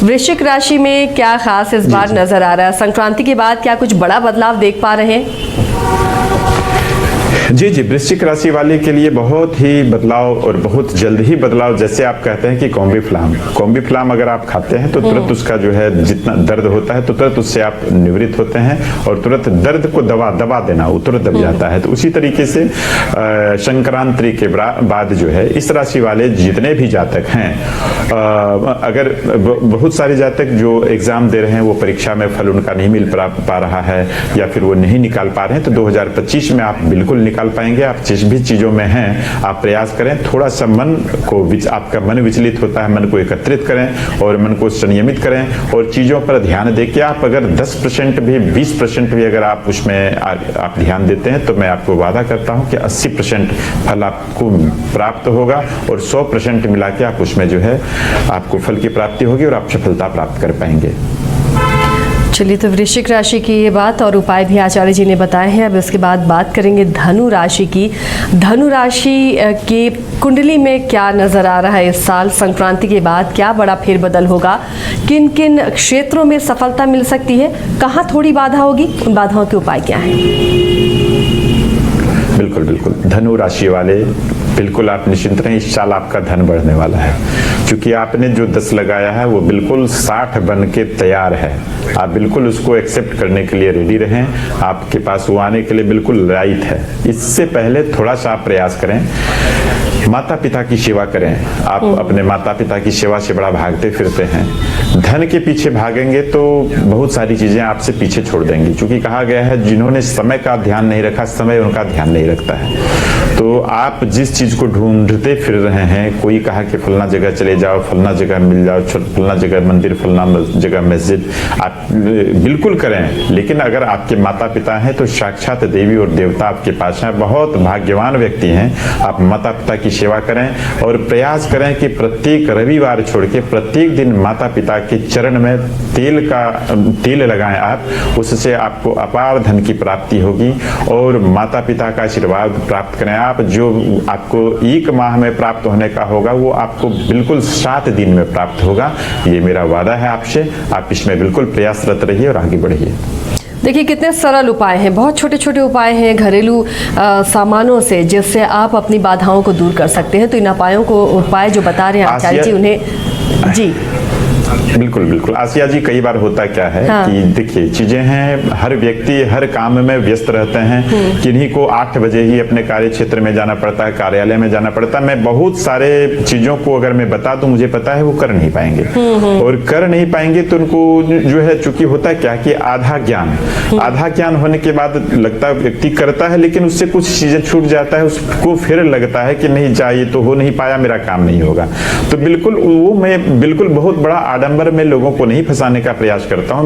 वृश्चिक राशि में क्या खास इस बार नजर आ रहा है? संक्रांति के बाद क्या कुछ बड़ा बदलाव देख पा रहे हैं? जी, वृश्चिक राशि वाले के लिए बहुत ही बदलाव और बहुत जल्द ही बदलाव। जैसे आप कहते हैं कि कॉम्बी फ्लाम अगर आप खाते हैं तो तुरंत उसका जो है जितना दर्द होता है तो तुरंत उससे आप निवृत्त होते हैं और तुरंत दर्द को दबा देना, वो तुरंत दब जाता है। तो उसी तरीके से संक्रांति के बाद जो है इस राशि वाले जितने भी जातक हैं, अगर बहुत सारे जातक जो एग्जाम दे रहे हैं वो परीक्षा में फल उनका नहीं मिल पा रहा है या फिर वो नहीं निकाल पा रहे हैं, तो 2025 में आप बिल्कुल निकाल पाएंगे। आप जिस भी चीजों में हैं आप प्रयास करें, थोड़ा सा मन को आपका मन विचलित होता है, मन को एकत्रित करें और मन को संयमित करें और चीजों पर ध्यान देके आप अगर 10% भी 20% भी अगर आप उसमें आप ध्यान देते हैं तो मैं आपको वादा करता हूं कि 80% फल आपको प्राप्त होगा और 100% मिला के आप उसमें जो है आपको फल की प्राप्ति होगी और आप सफलता प्राप्त कर पाएंगे। चलिए, तो वृश्चिक राशि की ये बात और उपाय भी आचार्य जी ने बताए हैं। अब इसके बाद बात करेंगे धनु राशि की। धनु राशि की कुंडली में क्या नजर आ रहा है इस साल? संक्रांति के बाद क्या बड़ा फेरबदल होगा? किन किन क्षेत्रों में सफलता मिल सकती है? कहाँ थोड़ी बाधा होगी? उन बाधाओं के उपाय क्या हैं? बिल्कुल धनु राशि वाले बिल्कुल आप निश्चिंत रहें, इस साल आपका धन बढ़ने वाला है क्योंकि आपने जो 10 लगाया है वो बिल्कुल 60 बन के तैयार है। आप बिल्कुल उसको एक्सेप्ट करने के लिए रेडी रहें, आपके पास वो आने के लिए बिल्कुल राइट है। इससे पहले थोड़ा सा आप प्रयास करें, माता पिता की सेवा करें। आप अपने माता पिता की सेवा से बड़ा भागते फिरते हैं, धन के पीछे भागेंगे तो बहुत सारी चीजें आपसे पीछे छोड़ देंगी, क्योंकि कहा गया है जिन्होंने समय का ध्यान नहीं रखा समय उनका ध्यान नहीं रखता है। तो आप जिस चीज को ढूंढते फिर रहे हैं, कोई कहा कि फलना जगह चले जाओ, फलना जगह मिल जाओ, फलना जगह मंदिर, फलना जगह मस्जिद, आप बिल्कुल करें। लेकिन अगर आपके माता पिता हैं तो साक्षात देवी और देवता आपके पास हैं, बहुत भाग्यवान व्यक्ति हैं। आप माता पिता की सेवा करें और प्रयास करें कि प्रत्येक रविवार छोड़ के प्रत्येक दिन माता पिता के चरण में तेल लगाएं आप, उससे आपको अपार धन की प्राप्ति होगी और माता पिता का आशीर्वाद प्राप्त करें आप। जो आपको 1 माह में प्राप्त होने का होगा वो आपको बिल्कुल 7 दिन में प्राप्त होगा। ये मेरा वादा है आपसे, आप इसमें बिल्कुल प्रयासरत रहिए और आगे बढ़िए। देखिए, कितने सरल उपाय हैं, बहुत छोटे छोटे उपाय हैं घरेलू सामानों से, जिससे आप अपनी बाधाओं को दूर कर सकते हैं। तो इन उपाय जो बता रहे हैं आचार्य जी, उन्हें जी बिल्कुल आसिया जी, कई बार होता क्या है कि देखिए चीजें हैं, हर व्यक्ति हर काम में व्यस्त रहते हैं। किन्हीं को 8 बजे ही अपने कार्य क्षेत्र में जाना पड़ता है, कार्यालय में जाना पड़ता है। मैं बहुत सारे चीजों को अगर मैं बता दूं, मुझे पता है वो कर नहीं पाएंगे और कर नहीं पाएंगे तो उनको जो है, चूंकि होता क्या कि आधा ज्ञान होने के बाद लगता है व्यक्ति करता है, लेकिन उससे कुछ चीजें छूट जाता है, उसको फिर लगता है कि नहीं चाहिए तो हो नहीं पाया, मेरा काम नहीं होगा। तो बिल्कुल वो मैं बिल्कुल बहुत बड़ा आडंबर में लोगों को नहीं फंसाने का प्रयास करता हूं।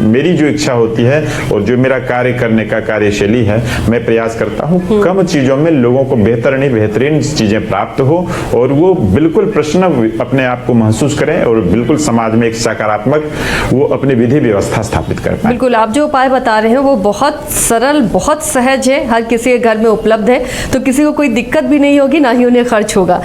मेरी जो इच्छा होती है और जो मेरा कार्य करने का कार्यशैली है, मैं प्रयास करता हूं कम चीजों में लोगों को बेहतरीन चीजें प्राप्त हो और वो बिल्कुल प्रसन्न अपने आप को महसूस करें और बिल्कुल समाज में एक सकारात्मक वो अपनी विधि व्यवस्था स्थापित कर पाए। बिल्कुल, आप जो उपाय बता रहे हैं वो बहुत सरल, बहुत सहज है, हर किसी के घर में उपलब्ध है, तो किसी को कोई दिक्कत भी नहीं होगी, ना ही उन्हें खर्च होगा।